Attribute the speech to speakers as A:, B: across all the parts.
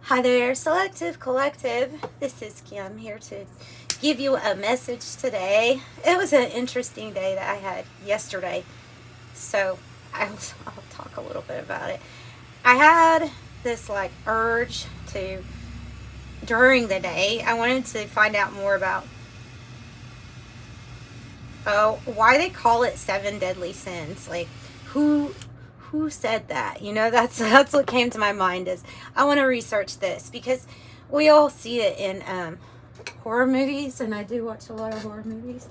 A: Hi there, Selective Collective. This is Kim here to give you a message today. It was an interesting day that I had yesterday, so I'll talk a little bit about it. I had this urge to, during the day, I wanted to find out more about why they call it 7 deadly sins. Like, who said that? That's what came to my mind. Is I want to research this because we all see it in horror movies, and I do watch a lot of horror movies,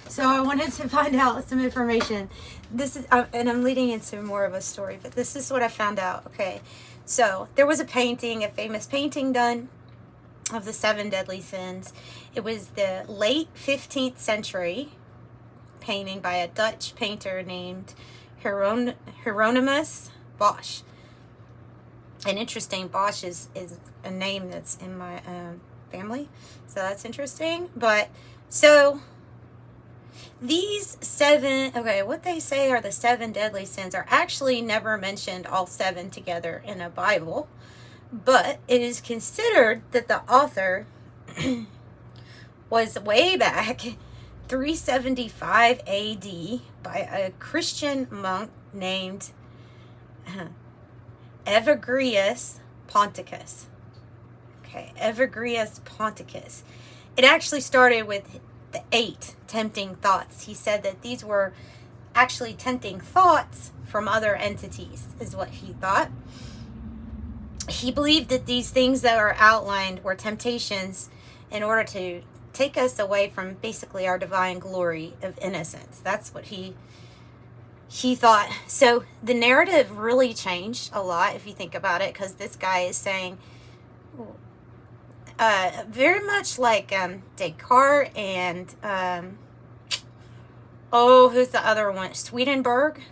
A: so I wanted to find out some information. This is and I'm leading into more of a story, but this is what I found out. Okay, so there was a famous painting done of the 7 deadly sins. It was the late 15th century painting by a Dutch painter named Hieronymus Bosch. And interesting, Bosch is a name that's in my family, so that's interesting. But so these 7, what they say are the 7 deadly sins are actually never mentioned all 7 together in a Bible, but it is considered that the author was way back 375 AD by a Christian monk named Evagrius Ponticus. Okay, Evagrius Ponticus. It actually started with the 8 tempting thoughts. He said that these were actually tempting thoughts from other entities, is what he thought. He believed that these things that are outlined were temptations in order to take us away from basically our divine glory of innocence. That's what he thought. So the narrative really changed a lot if you think about it, because this guy is saying very much like Descartes and who's the other one? Swedenborg,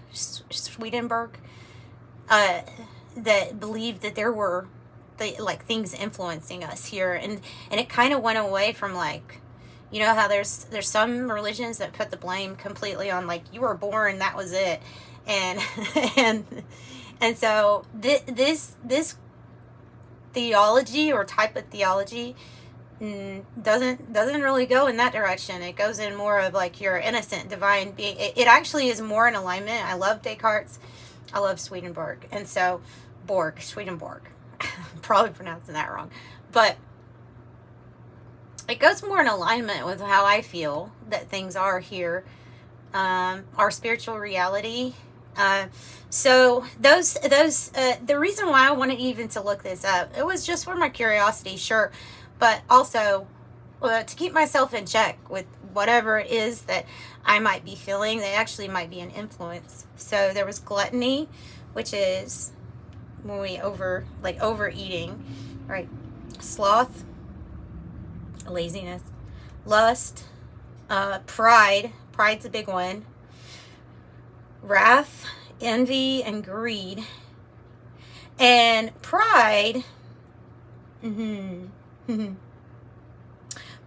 A: that believed that there were things influencing us here, and it kind of went away from how there's some religions that put the blame completely on you were born, that was it, and so this theology or type of theology doesn't really go in that direction. It goes in more of you're innocent divine being. It actually is more in alignment. I love Descartes, I love Swedenborg, and so Swedenborg. Probably pronouncing that wrong, but it goes more in alignment with how I feel that things are here, our spiritual reality. So those the reason why I wanted even to look this up, it was just for my curiosity, sure, but also to keep myself in check with whatever it is that I might be feeling that actually might be an influence. So there was gluttony, which is when we overeating, right? Sloth, laziness, lust, pride's a big one, wrath, envy, and greed. And pride,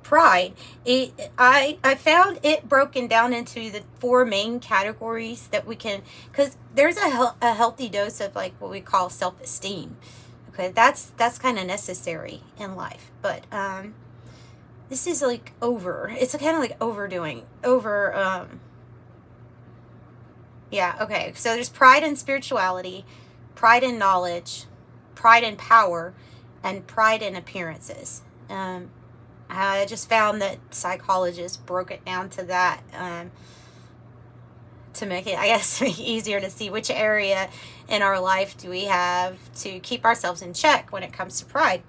A: pride, I found it broken down into the 4 main categories that we can, because there's a healthy dose of what we call self-esteem. Okay, that's kind of necessary in life, but this is it's kind of overdoing okay, so there's pride in spirituality, pride in knowledge, pride in power, and pride in appearances. I just found that psychologists broke it down to that to make it, I guess, easier to see which area in our life do we have to keep ourselves in check when it comes to pride,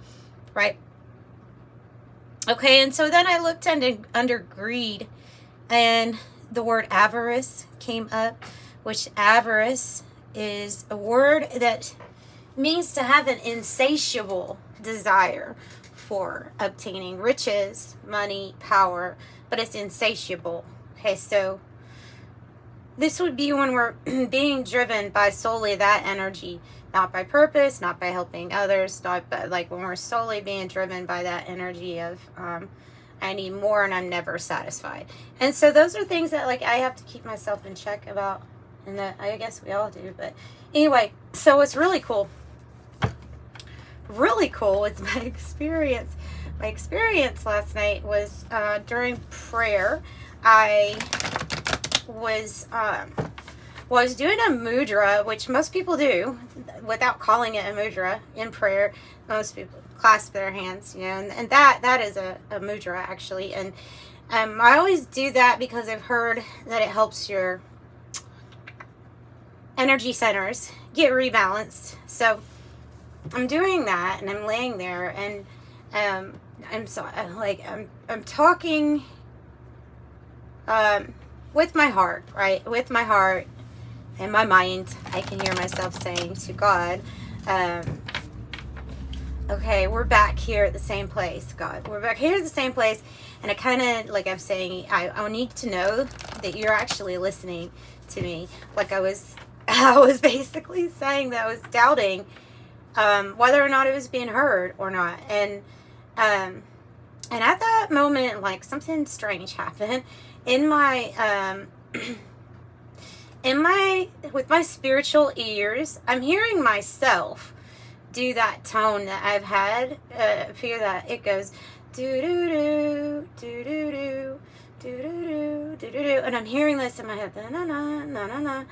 A: right? Okay, and so then I looked under greed, and the word avarice came up, which avarice is a word that means to have an insatiable desire for obtaining riches, money, power, but it's insatiable. Okay, so this would be when we're being driven by solely that energy, not by purpose, not by helping others, not by, when we're solely being driven by that energy of I need more and I'm never satisfied. And so those are things that I have to keep myself in check about, and that I guess we all do. But anyway, so it's really cool. really cool with my experience. My experience last night was during prayer. I was doing a mudra, which most people do without calling it a mudra in prayer. Most people clasp their hands, you know, and that is a mudra actually. And I always do that because I've heard that it helps your energy centers get rebalanced. So I'm doing that, and I'm laying there, and I'm talking with my heart, right? With my heart and my mind, I can hear myself saying to God, okay, we're back here at the same place, God. We're back here at the same place. And I kind of, like I'm saying, I need to know that you're actually listening to me. Like I was basically saying that I was doubting whether or not it was being heard or not. And at that moment, like, something strange happened in my with my spiritual ears. I'm hearing myself do that tone that I've had appear, that it goes do do do do do do do do do do, and I'm hearing this in my head, na na na na na,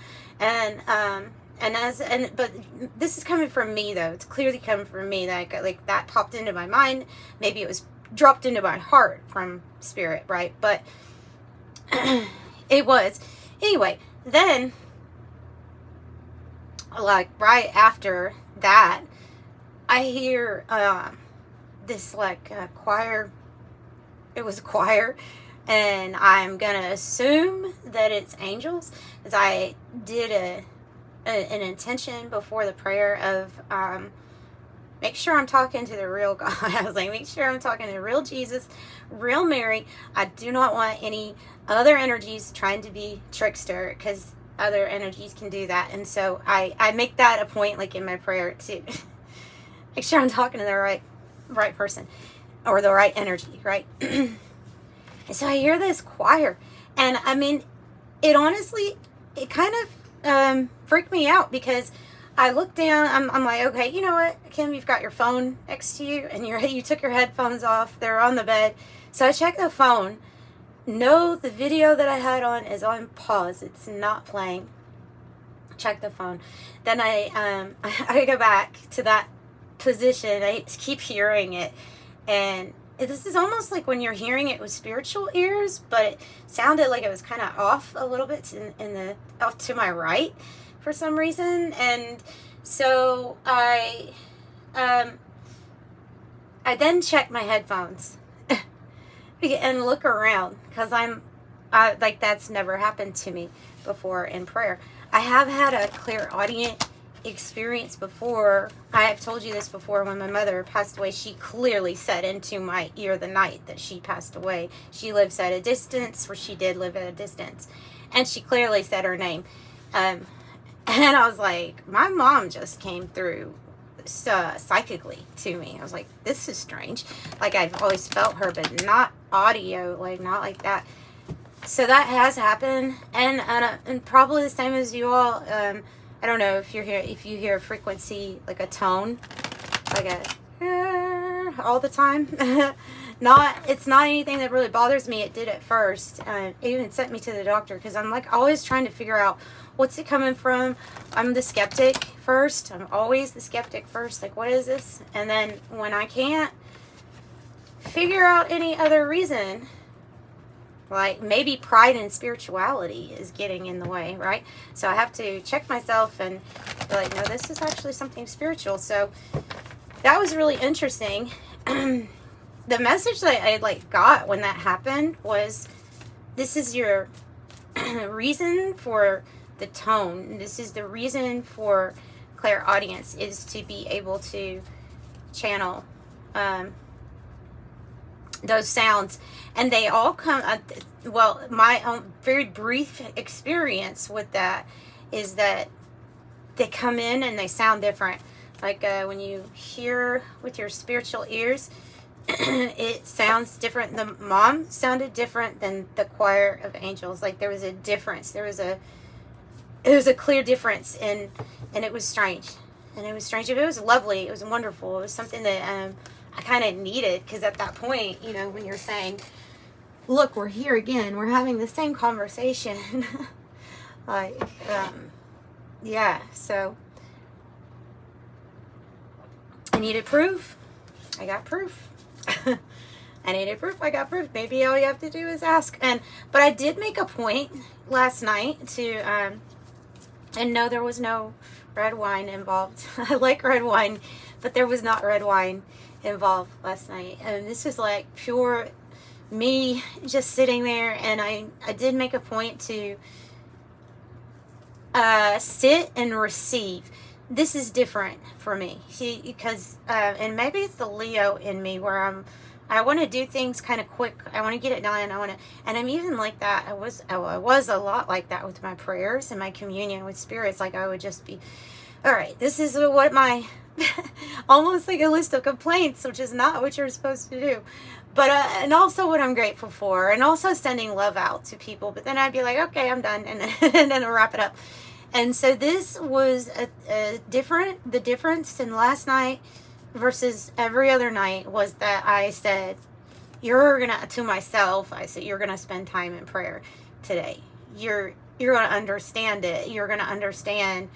A: but this is coming from me though. It's clearly coming from me, that that popped into my mind. Maybe it was dropped into my heart from spirit, right? But it was anyway. Then, like right after that, I hear this choir. It was a choir, and I'm gonna assume that it's angels, as I did an intention before the prayer of make sure I'm talking to the real God. I was like, make sure I'm talking to the real Jesus, real Mary. I do not want any other energies trying to be trickster, because other energies can do that. And so I make that a point, like in my prayer, to make sure I'm talking to the right person, or the right energy, right? And so I hear this choir, and I mean, it honestly, it kind of freaked me out, because I look down, I'm like, okay, you know what, Kim, you've got your phone next to you, and you took your headphones off, they're on the bed. So I check the phone. No, the video that I had on is on pause. It's not playing. Check the phone. Then I go back to that position. I keep hearing it, and this is almost like when you're hearing it with spiritual ears, but it sounded like it was kind of off a little bit off to my right for some reason. And so I then check my headphones and look around, because like, that's never happened to me before in prayer. I have had a clairaudient experience before. I have told you this before. When my mother passed away, she clearly said into my ear the night that she passed away. She lives at a distance, or she did live at a distance, and she clearly said her name. And I was like, my mom just came through psychically to me. I was like, this is strange. Like, I've always felt her, but not audio, like not like that. So that has happened, and probably the same as you all. I don't know if you hear a frequency, like a tone, like a all the time. It's not anything that really bothers me. It did at first. It even sent me to the doctor, because I'm like always trying to figure out what's it coming from. I'm the skeptic first. I'm always the skeptic first. Like, what is this? And then when I can't figure out any other reason, like maybe pride and spirituality is getting in the way, right? So I have to check myself and be like, no, this is actually something spiritual. So that was really interesting. The message that I got when that happened was, this is your reason for the tone. This is the reason for clairaudience, is to be able to channel those sounds. And they all come, well, my own very brief experience with that is that they come in and they sound different. Like when you hear with your spiritual ears, it sounds different. The mom sounded different than the choir of angels. Like, there was a difference. There was a clear difference, and it was strange. And it was strange. It was lovely. It was wonderful. It was something that I kind of needed, because at that point, you know, when you're saying, look, we're here again, we're having the same conversation. Like, yeah, so I needed proof. I got proof. I needed proof. I got proof. Maybe all you have to do is ask. But I did make a point last night to, and no, there was no red wine involved. I like red wine, but there was not red wine involved last night. And this was like pure me just sitting there. And I did make a point to sit and receive. This is different for me. See, because, and maybe it's the Leo in me where I want to do things kind of quick. I want to get it done. And I'm even like that. I was a lot like that with my prayers and my communion with spirits. Like I would just be, all right, this is what my, almost like a list of complaints, which is not what you're supposed to do. But, and also what I'm grateful for, and also sending love out to people. But then I'd be like, okay, I'm done. And then I'll wrap it up. And so this was the difference in last night versus every other night was that I said, to myself, I said, you're going to spend time in prayer today. You're going to understand it. You're going to understand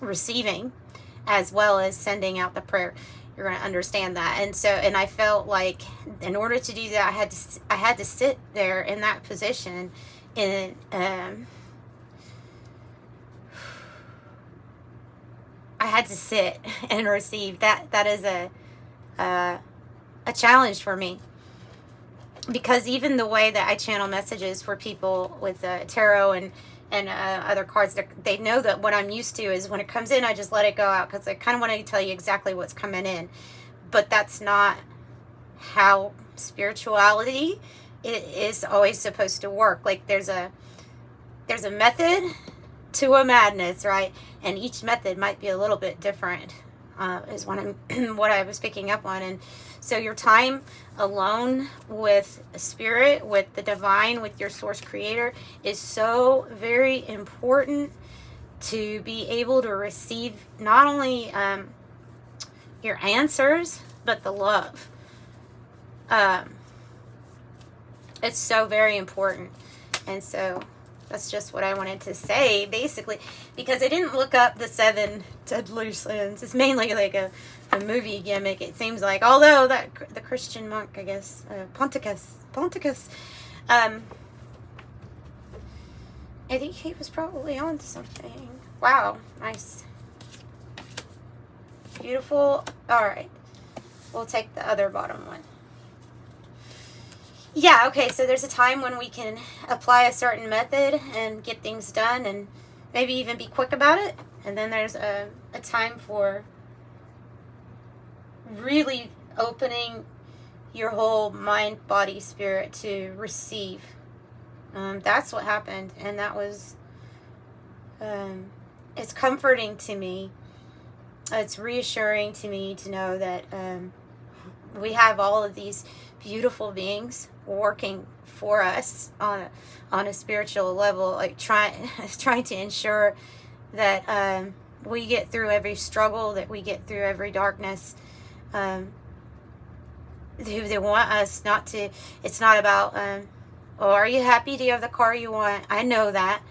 A: receiving as well as sending out the prayer. You're going to understand that. And so, and I felt like in order to do that, I had to sit there in that position and, I had to sit and receive. That is a challenge for me, because even the way that I channel messages for people with tarot and other cards, they know that what I'm used to is when it comes in, I just let it go out, because I kind of want to tell you exactly what's coming in. But that's not how spirituality is always supposed to work. Like there's a method to a madness, right? And each method might be a little bit different, is what I was picking up on. And so your time alone with spirit, with the divine, with your source creator is so very important to be able to receive not only your answers, but the love. It's so very important. And so that's just what I wanted to say, basically, because I didn't look up the 7 deadly sins. It's mainly like a movie gimmick, it seems like. Although the Christian monk, I guess, Ponticus, I think he was probably on something. Wow, nice, beautiful. All right, we'll take the other bottom one. Yeah, okay, so there's a time when we can apply a certain method and get things done and maybe even be quick about it. And then there's a time for really opening your whole mind, body, spirit to receive. That's what happened. And that was, it's comforting to me. It's reassuring to me to know that we have all of these beautiful beings working for us on a spiritual level, like trying to ensure that we get through every struggle, that we get through every darkness. They want us not to. It's not about oh, are you happy? Do you have the car you want? I know that,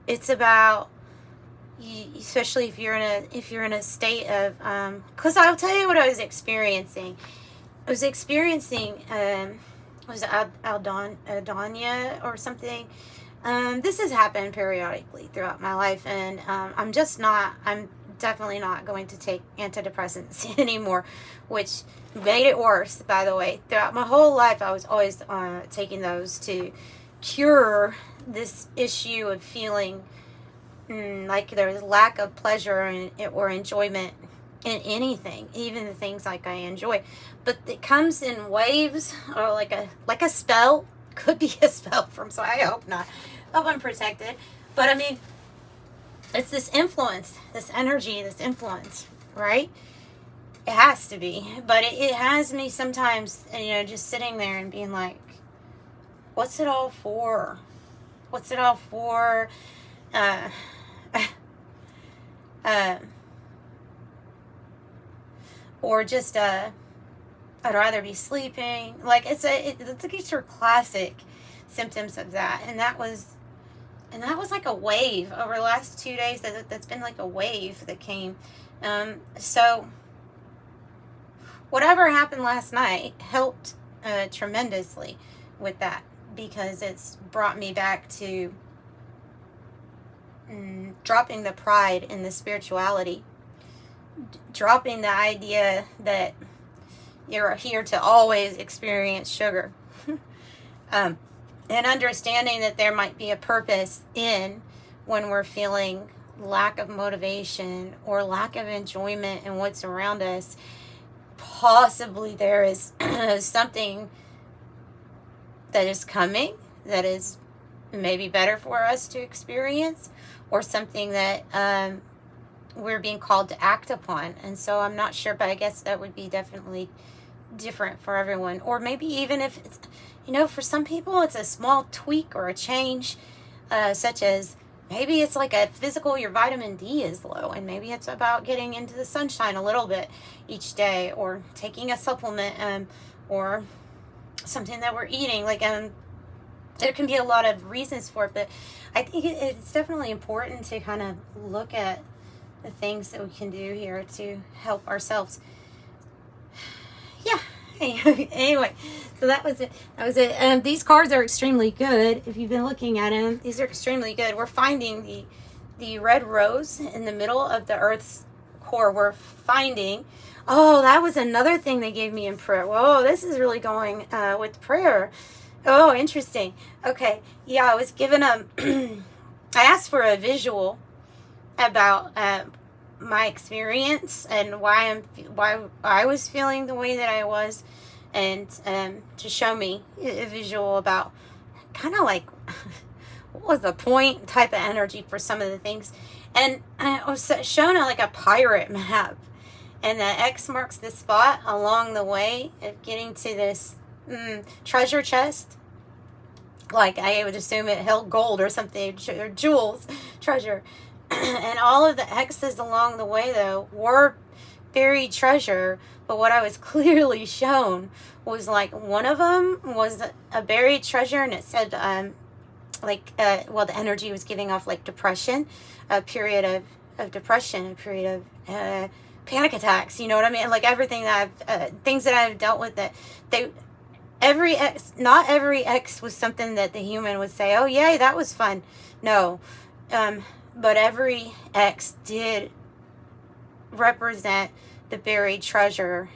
A: it's about, especially if you're in a state of, because I'll tell you what I was experiencing. I was experiencing, was it Aldania or something? This has happened periodically throughout my life, and I'm definitely not going to take antidepressants anymore, which made it worse, by the way. Throughout my whole life, I was always taking those to cure this issue of feeling like there was lack of pleasure or enjoyment in anything, even the things like I enjoy. But it comes in waves, or like a spell. Could be a spell from, so I hope not. I hope I'm protected. But I mean, it's this influence, this energy, this influence, right? It has to be. But it has me sometimes, just sitting there and being like, what's it all for? What's it all for? Um, or just I'd rather be sleeping. Like it's these are classic symptoms of that, and that was like a wave over the last 2 days. That's been like a wave that came. So whatever happened last night helped tremendously with that, because it's brought me back to dropping the pride in the spirituality, dropping the idea that you're here to always experience sugar, and understanding that there might be a purpose in when we're feeling lack of motivation or lack of enjoyment in what's around us. Possibly there is something that is coming that is maybe better for us to experience, or something that we're being called to act upon. And so I'm not sure, but I guess that would be definitely different for everyone. Or maybe even if it's, for some people it's a small tweak or a change, such as maybe it's like a physical, your vitamin D is low, and maybe it's about getting into the sunshine a little bit each day, or taking a supplement, or something that we're eating. Like, there can be a lot of reasons for it, but I think it's definitely important to kind of look at the things that we can do here to help ourselves. Yeah. Anyway, so that was it. These cards are extremely good. If you've been looking at them, these are extremely good. We're finding the red rose in the middle of the Earth's core. We're finding, oh, that was another thing they gave me in prayer. Whoa, this is really going with prayer. Oh, interesting. Okay, yeah, I was given I asked for a visual about my experience and why I was feeling the way that I was, and to show me a visual about kind of like what was the point type of energy for some of the things. And I was shown like a pirate map, and the X marks the spot along the way of getting to this treasure chest. Like, I would assume it held gold or something, or jewels, treasure. And all of the X's along the way, though, were buried treasure. But what I was clearly shown was, like, one of them was a buried treasure, and it said, the energy was giving off, like, depression, a period of depression, a period of panic attacks, you know what I mean? Like, everything that things that I've dealt with, that not every X was something that the human would say, oh, yay, that was fun. No. But every X did represent the buried treasure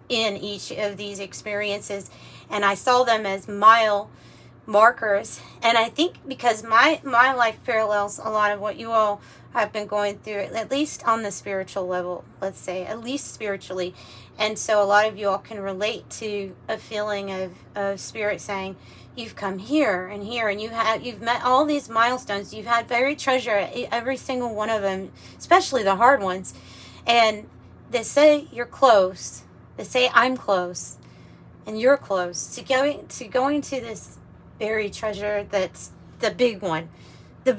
A: in each of these experiences. And I saw them as mile markers. And I think because my life parallels a lot of what you all have been going through, at least on the spiritual level, let's say, at least spiritually. And so a lot of you all can relate to a feeling of spirit saying, you've come here, and you've met all these milestones. You've had buried treasure, every single one of them, especially the hard ones. And they say you're close. They say I'm close, and you're close to going to this buried treasure. That's the big one, the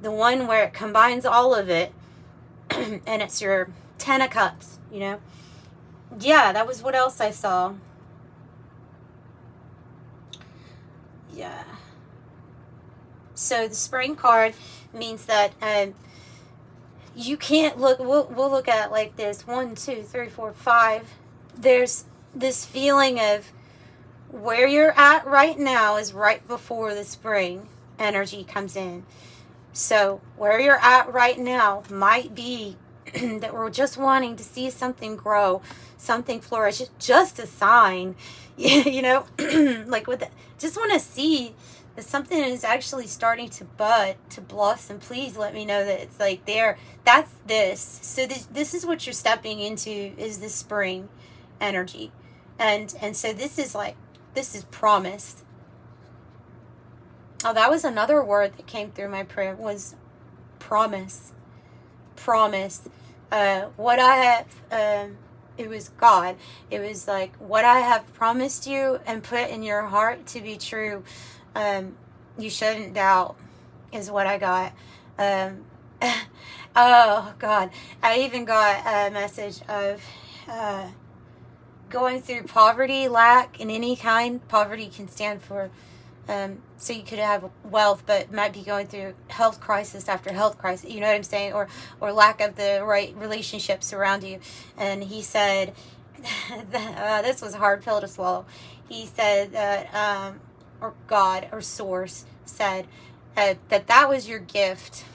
A: one where it combines all of it, and it's your 10 of Cups. Yeah, that was what else I saw. Yeah. So the spring card means that you can't look. We'll look at it like this: 1, 2, 3, 4, 5. There's this feeling of where you're at right now is right before the spring energy comes in. So where you're at right now might be that we're just wanting to see something grow, something flourish. It's just a sign, like just want to see that something is actually starting to bud, to blossom. Please let me know that it's like there. That's this. So this is what you're stepping into, is the spring energy. And so this is promised. Oh, that was another word that came through my prayer, was promise. Promise. What I have, it was God. It was like, what I have promised you and put in your heart to be true, you shouldn't doubt, is what I got. Oh God, I even got a message of going through poverty, lack in any kind. Poverty can stand for so you could have wealth, but might be going through health crisis after health crisis. You know what I'm saying? Or lack of the right relationships around you. And he said, this was a hard pill to swallow. He said that, or God or Source said that was your gift.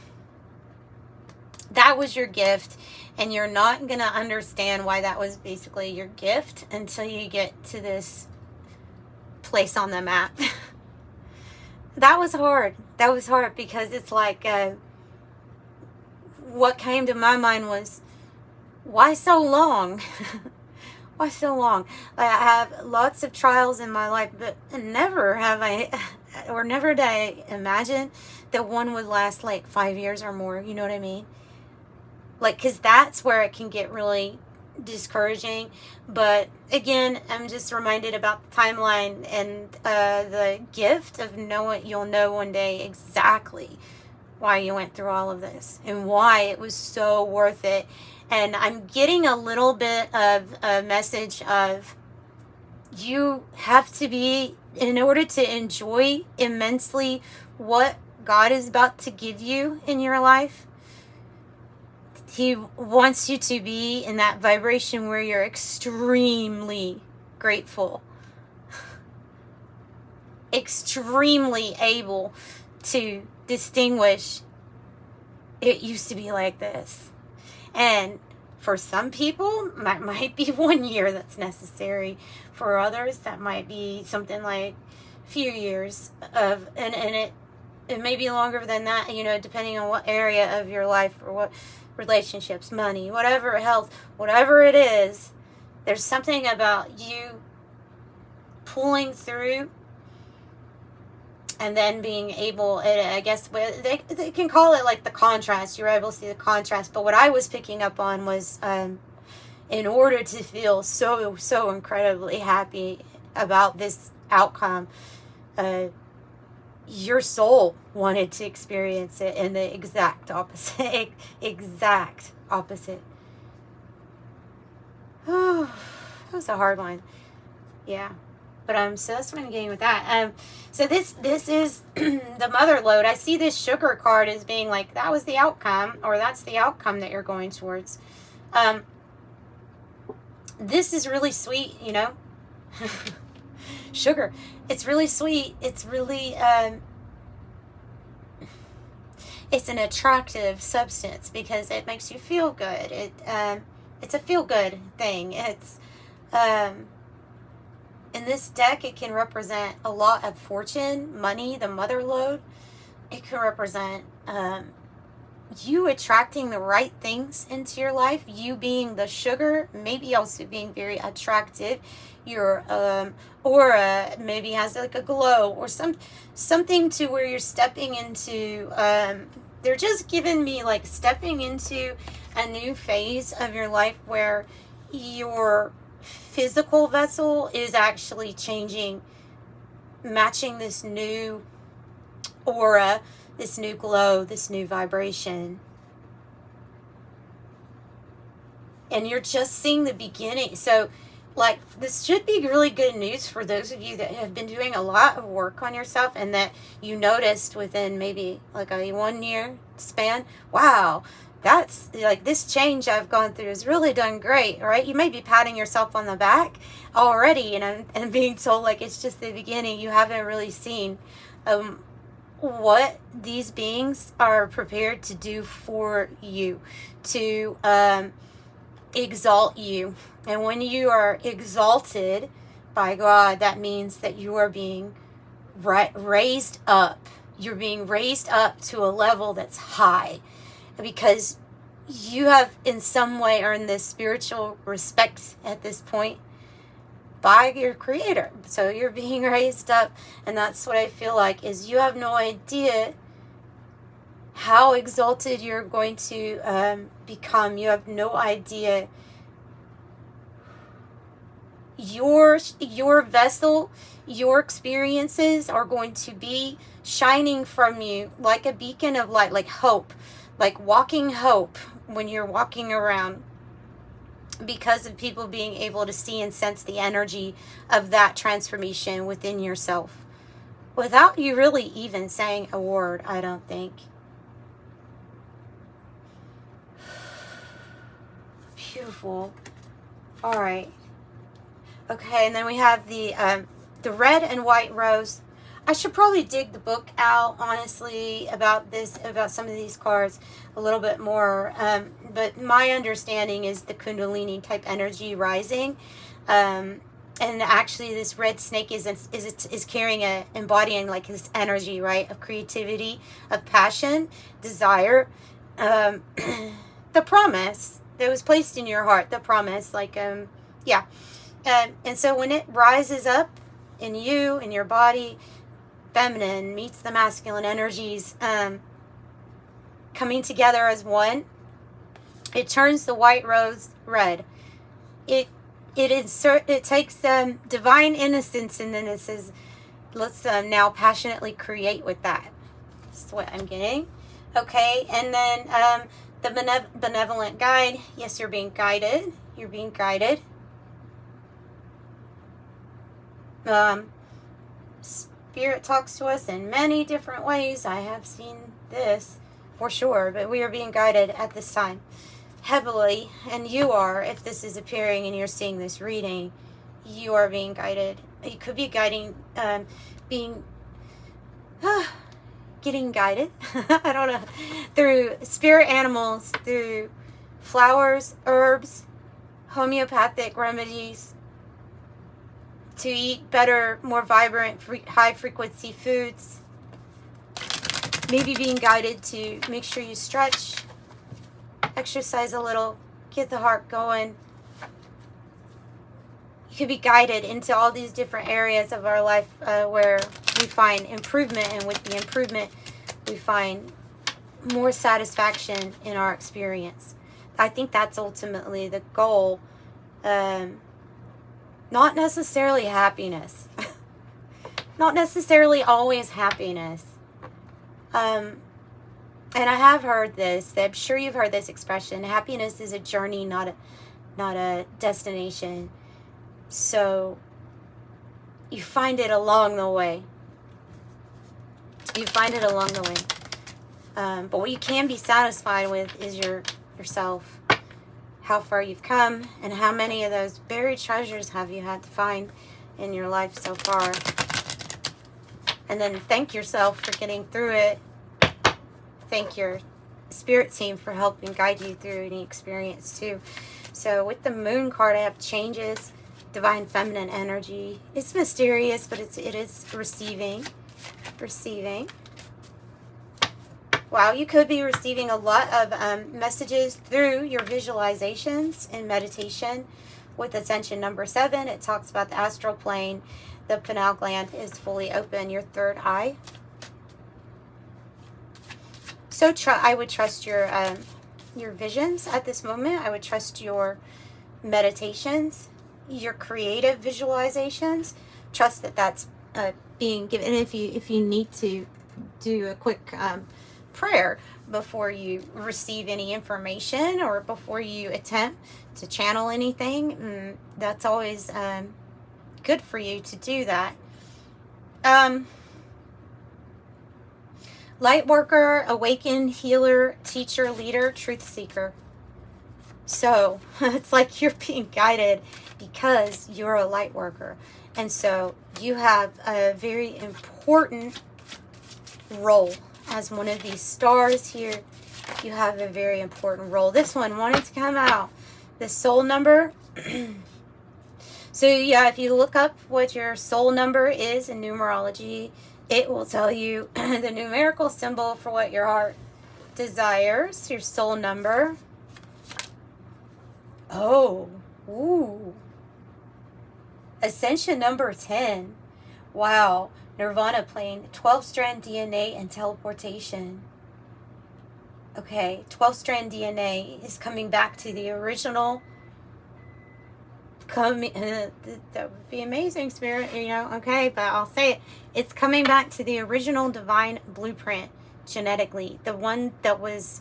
A: That was your gift, and you're not going to understand why that was basically your gift until you get to this place on the map. That was hard. That was hard because it's like, what came to my mind was, why so long? Why so long? I have lots of trials in my life, but never have I, or never did I imagine that one would last like 5 years or more. You know what I mean? Like, because that's where it can get really discouraging. But again, I'm just reminded about the timeline and the gift of knowing. You'll know one day exactly why you went through all of this and why it was so worth it. And I'm getting a little bit of a message of, you have to be, in order to enjoy immensely what God is about to give you in your life, He wants you to be in that vibration where you're extremely grateful, extremely able to distinguish, it used to be like this. And for some people, that might be 1 year that's necessary. For others, that might be something like a few years of, and it may be longer than that, you know, depending on what area of your life or what relationships, money, whatever, health, whatever it is. There's something about you pulling through and then being able, I guess they can call it like the contrast. You're able to see the contrast. But what I was picking up on was, in order to feel so incredibly happy about this outcome, your soul wanted to experience it in the exact opposite. Exact opposite. Oh, that was a hard one. Yeah. But so that's what I'm getting with that. So this is the mother lode. I see this sugar card as being like, that was the outcome, or that's the outcome that you're going towards. This is really sweet, you know. Sugar. It's really sweet. It's really it's an attractive substance because it makes you feel good. It's a feel good thing. It's in this deck, it can represent a lot of fortune, money, the mother lode. It can represent you attracting the right things into your life, you being the sugar, maybe also being very attractive. Your aura maybe has like a glow or something to where you're stepping into, they're just giving me like stepping into a new phase of your life where your physical vessel is actually changing, matching this new aura, this new glow, this new vibration. And you're just seeing the beginning. So like, this should be really good news for those of you that have been doing a lot of work on yourself and that you noticed within maybe like a 1 year span, wow, that's like, this change I've gone through has really done great, right? You may be patting yourself on the back already and being told like it's just the beginning. You haven't really seen what these beings are prepared to do for you, to exalt you. And when you are exalted by God, that means that you are being raised up. You're being raised up to a level that's high because you have in some way earned this spiritual respect at this point by your creator. So you're being raised up, and that's what I feel like is you have no idea how exalted you're going to become. You have no idea. Your vessel, your experiences are going to be shining from you like a beacon of light, like hope, like walking hope when you're walking around, because of people being able to see and sense the energy of that transformation within yourself without you really even saying a word, I don't think. Beautiful. All right. Okay, and then we have the red and white rose. I should probably dig the book out, honestly, about some of these cards a little bit more. But my understanding is the Kundalini type energy rising. And actually this red snake is carrying embodying like this energy, right? Of creativity, of passion, desire, the promise that was placed in your heart, the promise, like, yeah. And so when it rises up in you, in your body, feminine meets the masculine energies, coming together as one, it turns the white rose red. It takes divine innocence, and then it says, let's now passionately create with that. That's what I'm getting. Okay, and then the benevolent guide. Yes, you're being guided. You're being guided. Spirit talks to us in many different ways. I have seen this for sure, but we are being guided at this time heavily, and you are, if this is appearing and you're seeing this reading, you are being guided. You could be guiding, getting guided, I don't know, through spirit animals, through flowers, herbs, homeopathic remedies, to eat better, more vibrant, high frequency foods. Maybe being guided to make sure you stretch, exercise a little, get the heart going. You could be guided into all these different areas of our life where we find improvement, and with the improvement we find more satisfaction in our experience. I think that's ultimately the goal. Not necessarily happiness. Not necessarily always happiness. And I have heard this. I'm sure you've heard this expression. Happiness is a journey, not a destination. So you find it along the way. You find it along the way. But what you can be satisfied with is yourself. How far you've come, and how many of those buried treasures have you had to find in your life so far. And then thank yourself for getting through it. Thank your spirit team for helping guide you through any experience too. So with the moon card, I have changes, divine feminine energy. It's mysterious, but it is receiving. Wow, you could be receiving a lot of messages through your visualizations and meditation. With ascension number 7, it talks about the astral plane. The pineal gland is fully open, your third eye. So I would trust your visions at this moment. I would trust your meditations, your creative visualizations. Trust that that's being given. And if you need to do a quick prayer before you receive any information, or before you attempt to channel anything, that's always good for you to do that. Light worker, awakened, healer, teacher, leader, truth seeker. So it's like you're being guided because you're a light worker, and so you have a very important role. As one of these stars here, you have a very important role. This one wanted to come out. The soul number. So yeah, if you look up what your soul number is in numerology, it will tell you the numerical symbol for what your heart desires, your soul number. Oh, ooh. Ascension number 10. Wow. Nirvana plane, 12-strand DNA and teleportation. Okay, 12-strand DNA is coming back to the original. That would be amazing, Spirit, okay, but I'll say it. It's coming back to the original divine blueprint genetically. The one that was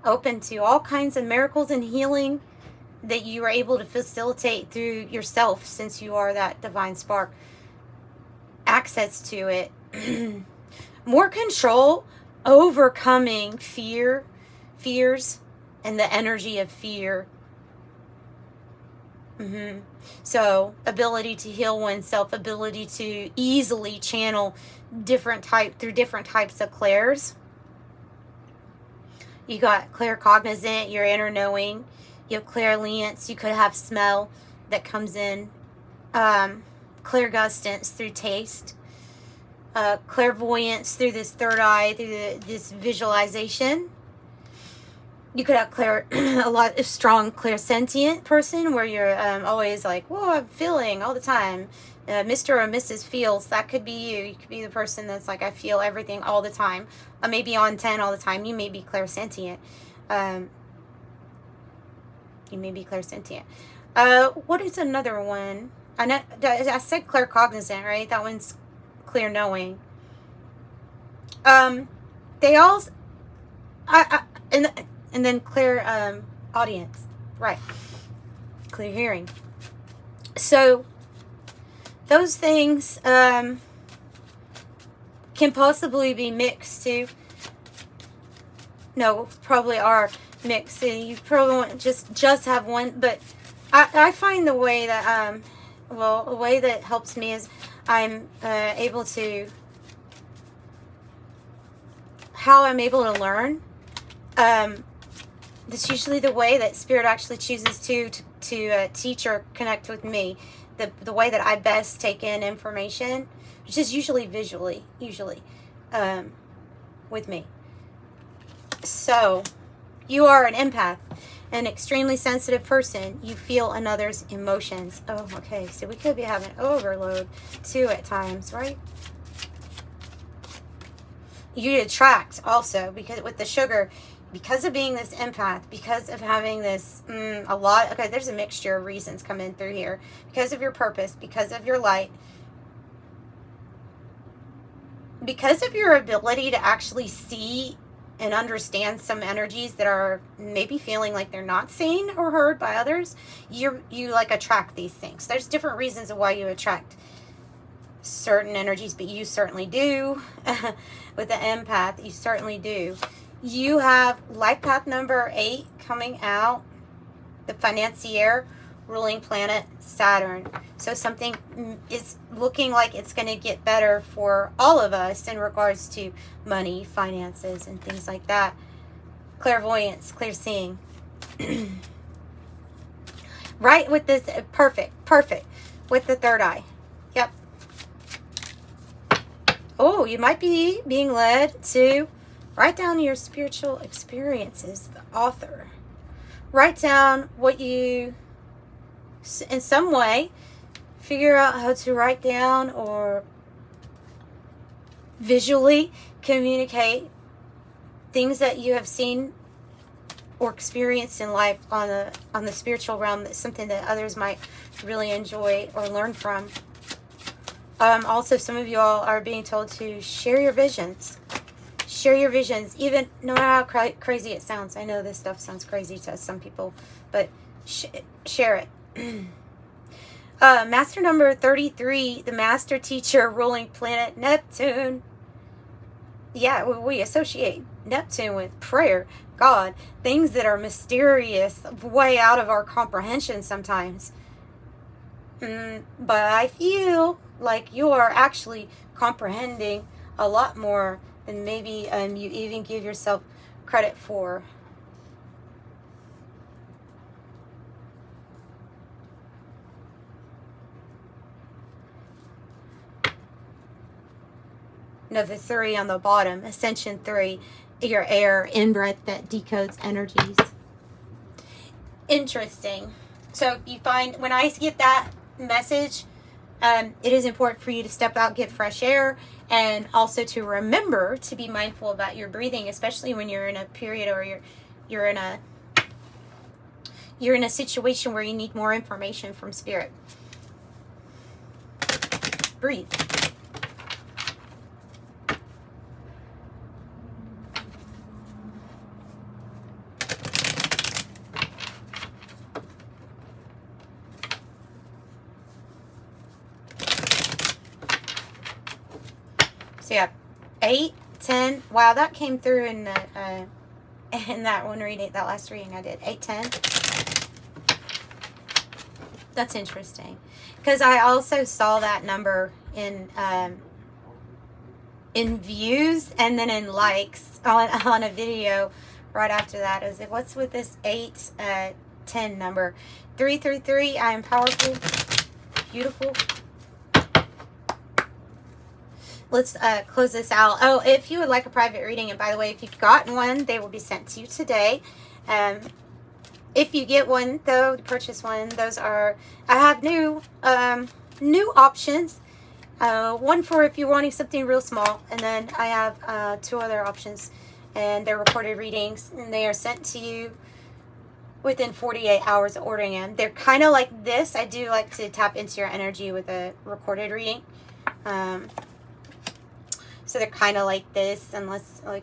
A: open to all kinds of miracles and healing that you are able to facilitate through yourself, since you are that divine spark. Access to it. More control, overcoming fears, and the energy of fear. So, ability to heal oneself, ability to easily channel through different types of clairs. You got claircognizant, your inner knowing. You have clairliance, you could have smell that comes in. Clairgustance through taste. Clairvoyance through this third eye, through this visualization. You could have a lot of strong clairsentient person, where you're always like, whoa, I'm feeling all the time. Mr. or Mrs. Feels, that could be you. You could be the person that's like, I feel everything all the time. Maybe on 10 all the time. You may be clairsentient. You may be clairsentient. What is another one? I said claircognizant, right? That one's clear knowing. They all, and then clear audience, right? Clear hearing. So those things can possibly be mixed too. No, probably are mixed. And you probably won't just have one, but I find the way that a way that helps me is I'm able to, how I'm able to learn. That's usually the way that Spirit actually chooses to teach or connect with me. The way that I best take in information, which is usually visually, with me. So, you are an empath, an extremely sensitive person. You feel another's emotions. Oh, okay. So we could be having overload too at times, right? You attract also, because with the sugar, because of being this empath, because of having this there's a mixture of reasons coming through here. Because of your purpose, because of your light, because of your ability to actually see and understand some energies that are maybe feeling like they're not seen or heard by others, you like attract these things. There's different reasons of why you attract certain energies, but you certainly do. With the empath, you certainly do. You have life path number 8 coming out, the financier, ruling planet Saturn. So something is looking like it's going to get better for all of us in regards to money, finances, and things like that. Clairvoyance, clear seeing. Right with this, perfect, with the third eye. Yep. Oh, you might be being led to write down your spiritual experiences, the author. Write down what you, in some way, figure out how to write down or visually communicate things that you have seen or experienced in life on the spiritual realm. That's something that others might really enjoy or learn from. Also, some of you all are being told to share your visions. Share your visions, even no matter how crazy it sounds. I know this stuff sounds crazy to some people, but share it. Master number 33, the master teacher, ruling planet Neptune. Yeah, we associate Neptune with prayer, God, things that are mysterious, way out of our comprehension sometimes. But I feel like you are actually comprehending a lot more than maybe you even give yourself credit for. No, the 3 on the bottom, Ascension 3, your air, in-breath that decodes energies. Interesting. So you find, when I get that message, it is important for you to step out, get fresh air, and also to remember to be mindful about your breathing, especially when you're in a period or you're in a situation where you need more information from Spirit. Breathe. So yeah, 8, 10. Wow, that came through in the in that one reading, that last reading I did. 8, 10. That's interesting, because I also saw that number in views and then in likes on a video right after that. I was like, what's with this 8, 10 number? 333. I am powerful, beautiful. Let's close this out. Oh, if you would like a private reading, and by the way, if you've gotten one, they will be sent to you today. If you get one, though, purchase one, those are, I have new options. One for if you're wanting something real small, and then I have 2 other options, and they're recorded readings, and they are sent to you within 48 hours of ordering them. They're kind of like this. I do like to tap into your energy with a recorded reading. So they're kind of like this, unless like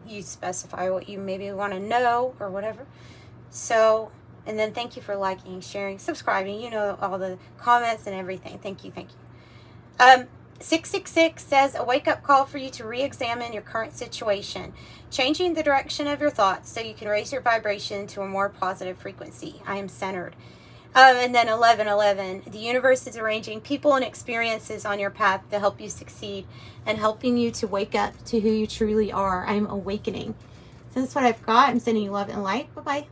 A: you specify what you maybe want to know or whatever. So, and then thank you for liking, sharing, subscribing. You know, all the comments and everything. Thank you, thank you. 666 says, a wake-up call for you to re-examine your current situation, changing the direction of your thoughts so you can raise your vibration to a more positive frequency. I am centered. And then 1111, the universe is arranging people and experiences on your path to help you succeed and helping you to wake up to who you truly are. I'm awakening. So that's what I've got. I'm sending you love and light. Bye-bye.